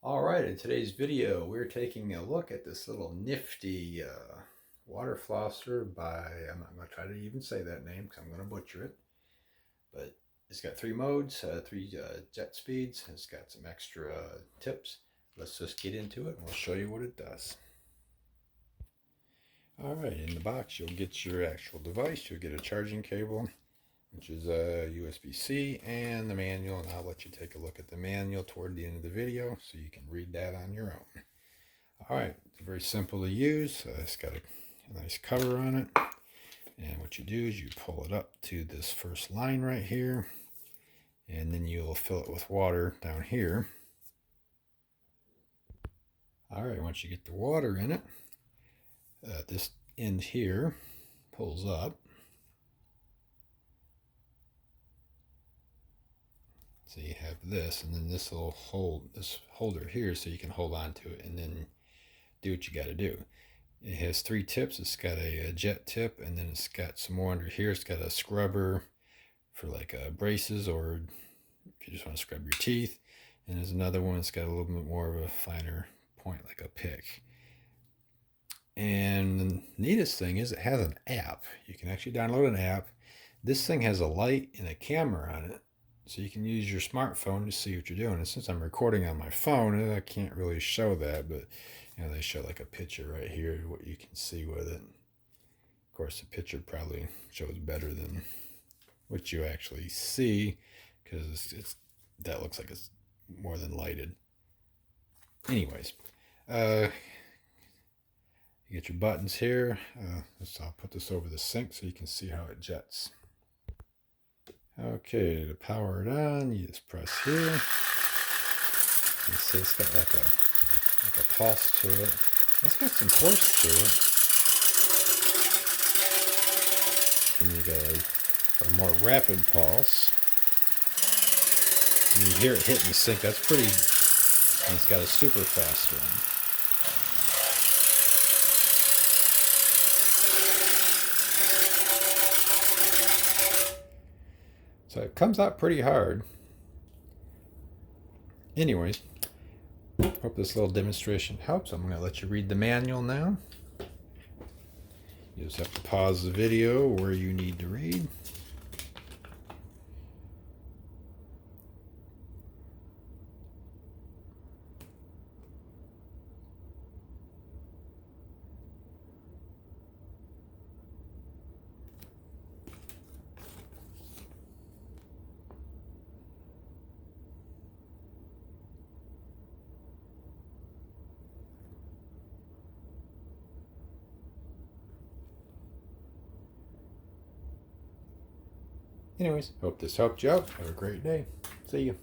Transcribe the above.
Alright, in today's video we're taking a look at this little nifty water flosser by, I'm not going to try to even say that name because I'm going to butcher it, but it's got three modes, three jet speeds, and it's got some extra tips. Let's just get into it and we'll show you what it does. Alright, in the box you'll get your actual device, you'll get a charging cable, which is a USB-C, and the manual, and I'll let you take a look at the manual toward the end of the video so you can read that on your own. Alright, it's very simple to use. It's got a nice cover on it, and what you do is you pull it up to this first line right here, and then you'll fill it with water down here. Alright, once you get the water in it, this end here pulls up. So you have this, and then this will hold this holder here so you can hold on to it and then do what you got to do. It has three tips. It's got a jet tip, and then it's got some more under here. It's got a scrubber for like braces, or if you just want to scrub your teeth. And there's another one that's got a little bit more of a finer point, like a pick. And the neatest thing is it has an app. You can actually download an app. This thing has a light and a camera on it, so you can use your smartphone to see what you're doing. And since I'm recording on my phone, I can't really show that, but they show like a picture right here, what you can see with it. Of course, the picture probably shows better than what you actually see, because that looks like it's more than lighted. Anyways, you get your buttons here. I'll put this over the sink so you can see how it jets. Okay, to power it on, you just press here. You see it's got like a pulse to it. It's got some force to it. And you got a more rapid pulse. And you hear it hitting the sink. That's pretty. And it's got a super fast one. So it comes out pretty hard. Anyways, hope this little demonstration helps. I'm going to let you read the manual now. You just have to pause the video where you need to read. Anyways, hope this helped you out. Have a great day. See you.